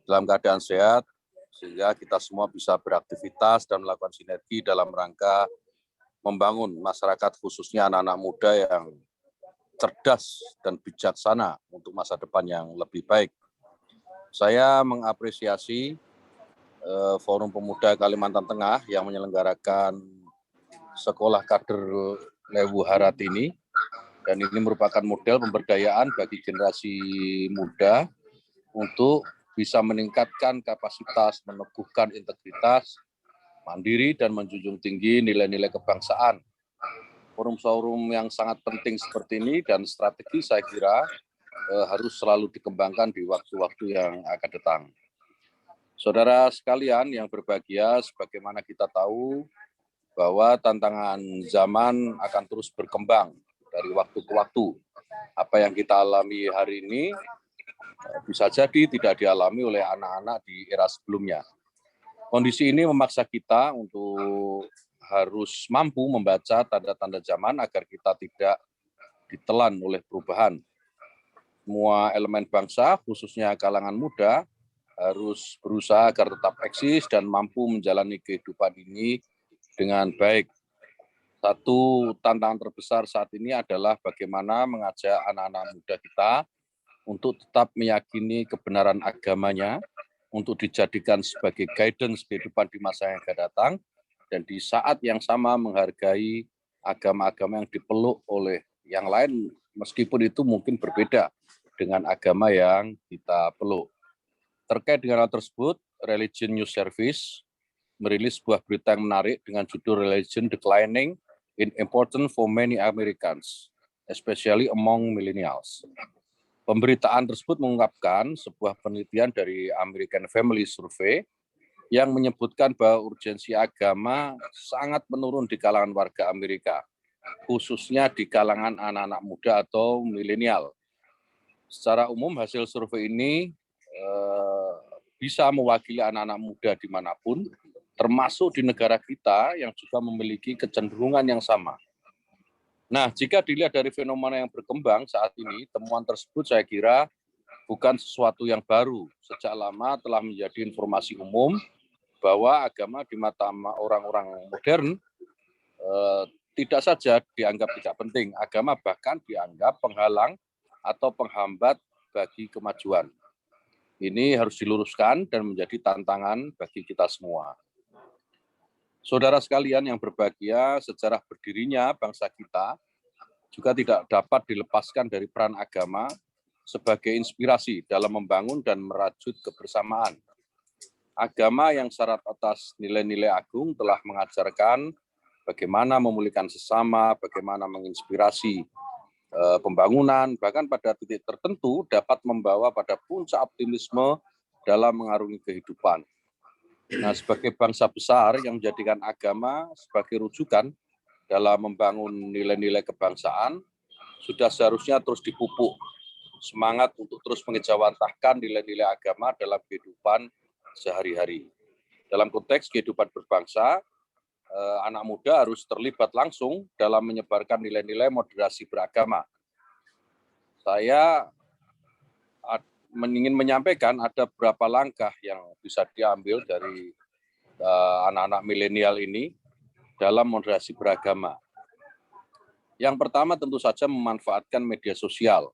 dalam keadaan sehat, sehingga kita semua bisa beraktivitas dan melakukan sinergi dalam rangka membangun masyarakat khususnya anak-anak muda yang cerdas dan bijaksana untuk masa depan yang lebih baik. Saya mengapresiasi Forum Pemuda Kalimantan Tengah yang menyelenggarakan sekolah kader Lewu Harati ini, dan ini merupakan model pemberdayaan bagi generasi muda untuk bisa meningkatkan kapasitas, meneguhkan integritas, mandiri, dan menjunjung tinggi nilai-nilai kebangsaan Forum-forum yang sangat penting seperti ini dan strategi saya kira harus selalu dikembangkan di waktu-waktu yang akan datang. Saudara sekalian yang berbahagia, sebagaimana kita tahu bahwa tantangan zaman akan terus berkembang dari waktu ke waktu. Apa yang kita alami hari ini bisa jadi tidak dialami oleh anak-anak di era sebelumnya. Kondisi ini memaksa kita untuk harus mampu membaca tanda-tanda zaman agar kita tidak ditelan oleh perubahan. Semua elemen bangsa, khususnya kalangan muda, harus berusaha agar tetap eksis dan mampu menjalani kehidupan ini dengan baik. Satu tantangan terbesar saat ini adalah bagaimana mengajak anak-anak muda kita untuk tetap meyakini kebenaran agamanya, untuk dijadikan sebagai guidance kehidupan di masa yang akan datang, dan di saat yang sama menghargai agama-agama yang dipeluk oleh yang lain, meskipun itu mungkin berbeda dengan agama yang kita peluk. Terkait dengan hal tersebut, Religion News Service merilis sebuah berita yang menarik dengan judul Religion Declining in Importance for Many Americans, especially among millennials. Pemberitaan tersebut mengungkapkan sebuah penelitian dari American Family Survey yang menyebutkan bahwa urgensi agama sangat menurun di kalangan warga Amerika, khususnya di kalangan anak-anak muda atau milenial. Secara umum hasil survei ini bisa mewakili anak-anak muda dimanapun, termasuk di negara kita yang juga memiliki kecenderungan yang sama. Nah, jika dilihat dari fenomena yang berkembang saat ini, temuan tersebut saya kira bukan sesuatu yang baru. Sejak lama telah menjadi informasi umum bahwa agama di mata orang-orang modern tidak saja dianggap tidak penting, agama bahkan dianggap penghalang atau penghambat bagi kemajuan. Ini harus diluruskan dan menjadi tantangan bagi kita semua. Saudara sekalian yang berbahagia, sejarah berdirinya bangsa kita juga tidak dapat dilepaskan dari peran agama sebagai inspirasi dalam membangun dan merajut kebersamaan. Agama yang syarat atas nilai-nilai agung telah mengajarkan bagaimana memulihkan sesama, bagaimana menginspirasi pembangunan, bahkan pada titik tertentu dapat membawa pada puncak optimisme dalam mengarungi kehidupan. Nah, sebagai bangsa besar yang menjadikan agama sebagai rujukan dalam membangun nilai-nilai kebangsaan, sudah seharusnya terus dipupuk semangat untuk terus mengejawantahkan nilai-nilai agama dalam kehidupan sehari-hari. Dalam konteks kehidupan berbangsa, anak muda harus terlibat langsung dalam menyebarkan nilai-nilai moderasi beragama. Saya ingin menyampaikan ada beberapa langkah yang bisa diambil dari anak-anak milenial ini dalam moderasi beragama. Yang pertama tentu saja memanfaatkan media sosial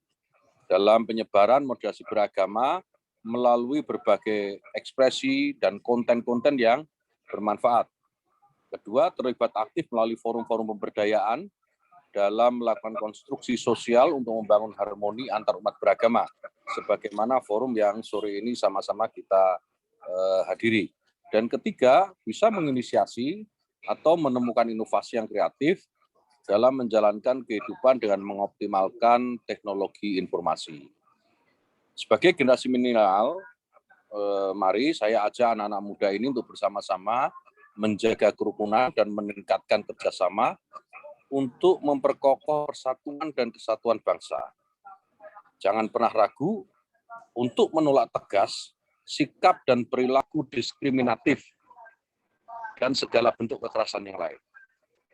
dalam penyebaran moderasi beragama melalui berbagai ekspresi dan konten-konten yang bermanfaat. Kedua, terlibat aktif melalui forum-forum pemberdayaan dalam melakukan konstruksi sosial untuk membangun harmoni antar umat beragama, sebagaimana forum yang sore ini sama-sama kita hadiri. Dan ketiga, bisa menginisiasi atau menemukan inovasi yang kreatif dalam menjalankan kehidupan dengan mengoptimalkan teknologi informasi. Sebagai generasi milenial, mari saya ajak anak-anak muda ini untuk bersama-sama menjaga kerukunan dan meningkatkan kerjasama untuk memperkokoh persatuan dan kesatuan bangsa. Jangan pernah ragu untuk menolak tegas sikap dan perilaku diskriminatif dan segala bentuk kekerasan yang lain.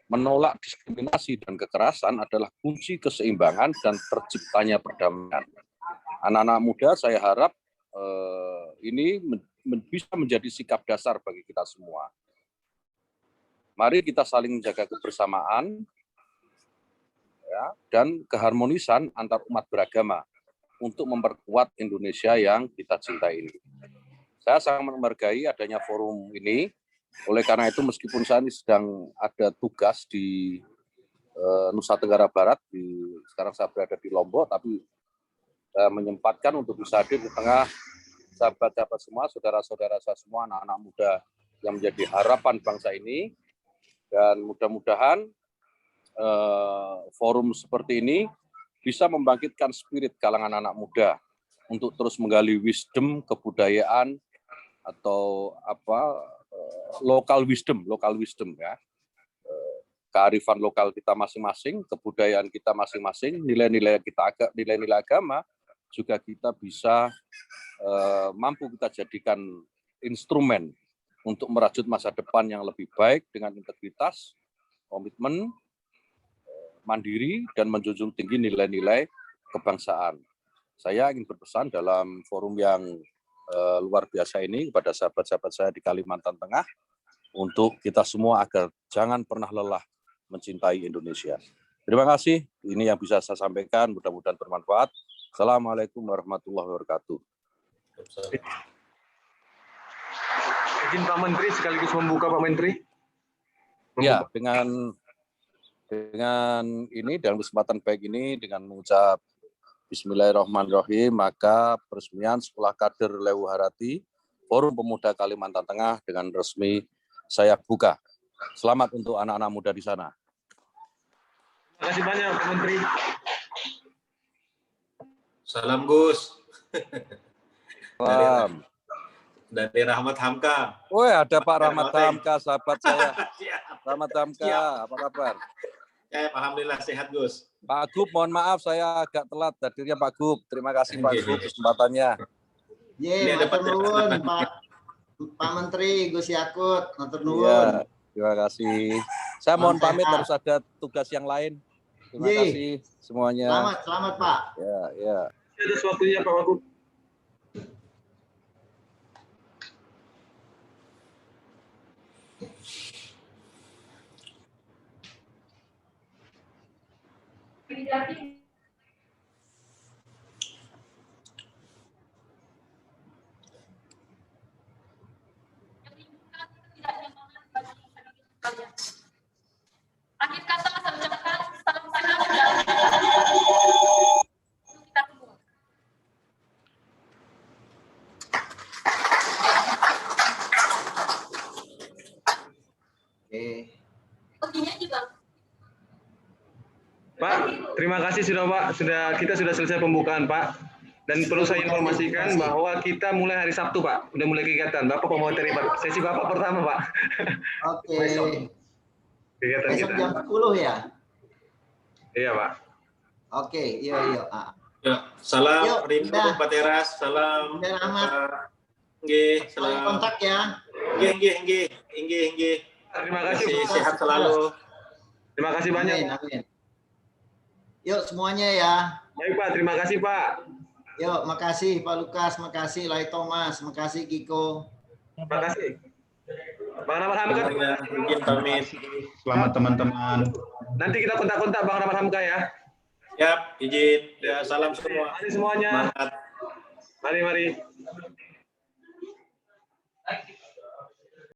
Menolak diskriminasi dan kekerasan adalah kunci keseimbangan dan terciptanya perdamaian. Anak-anak muda saya harap ini bisa menjadi sikap dasar bagi kita semua. Mari kita saling menjaga kebersamaan ya, dan keharmonisan antar umat beragama untuk memperkuat Indonesia yang kita cintai ini. Saya sangat menghargai adanya forum ini. Oleh karena itu, meskipun saya ini sedang ada tugas di Nusa Tenggara Barat, sekarang saya berada di Lombok, tapi menyempatkan untuk bisa hadir di tengah sahabat-sahabat semua, saudara-saudara saya semua, anak-anak muda yang menjadi harapan bangsa ini. Dan mudah-mudahan forum seperti ini bisa membangkitkan spirit kalangan anak muda untuk terus menggali wisdom, kebudayaan, atau local wisdom ya. Kearifan lokal kita masing-masing, kebudayaan kita masing-masing, nilai-nilai agama juga kita bisa mampu kita jadikan instrumen untuk merajut masa depan yang lebih baik dengan integritas, komitmen, mandiri, dan menjunjung tinggi nilai-nilai kebangsaan. Saya ingin berpesan dalam forum yang luar biasa ini kepada sahabat-sahabat saya di Kalimantan Tengah untuk kita semua agar jangan pernah lelah mencintai Indonesia. Terima kasih. Ini yang bisa saya sampaikan. Mudah-mudahan bermanfaat. Assalamualaikum warahmatullahi wabarakatuh. Izin Pak Menteri sekaligus membuka Pak Menteri. Ya, dengan ini dalam kesempatan baik ini dengan mengucap Bismillahirrahmanirrahim, maka peresmian Sekolah Kader Lewu Harati Forum Pemuda Kalimantan Tengah dengan resmi saya buka. Selamat untuk anak-anak muda di sana. Terima kasih banyak Pak Menteri. Salam Gus. Salam. Dari Rahmat Hamka. Woi, ada Pak Rahmat Hamka, sahabat saya. Rahmat Hamka, apa kabar? Alhamdulillah sehat Gus. Pak Gub, mohon maaf saya agak telat hadirnya Pak Gub. Terima kasih Pak Gub kesempatannya. Matur nuwun Pak Menteri Gus Yakut, matur nuwun. Terima kasih. Saya mohon pamit, harus ada tugas yang lain. Terima kasih semuanya. Selamat Pak. Ya. Ada waktunya Pak Wagub. Akhir kata saya ucapkan salam sehat dan kita semua. Pak, terima kasih Pak. Kita sudah selesai pembukaan Pak. Dan perlu saya informasikan bahwa kita mulai hari Sabtu Pak. Udah mulai kegiatan. Bapak pemateri sesi Bapak pertama Pak. Oke. Kegiatan Besok kita. jam 10 ya? Iya Pak. Oke, iya. Ya, salam rindu Pak Teras, salam. Rahmat. Nggih, salam. Kontak ya. Nggih. Terima kasih. Sehat selalu. Terima kasih banyak. Amin. Yuk semuanya ya. Baik Pak, terima kasih Pak. Yuk, makasih Pak Lukas, makasih Lai Thomas, makasih Kiko. Terima kasih. Bang Rahmat Hamka. Izin pamit. Selamat teman-teman. Nanti kita kontak-kontak Bang Rahmat Hamka ya. Yap, izin. Ya, salam semua. Mari semuanya. Semangat. Mari.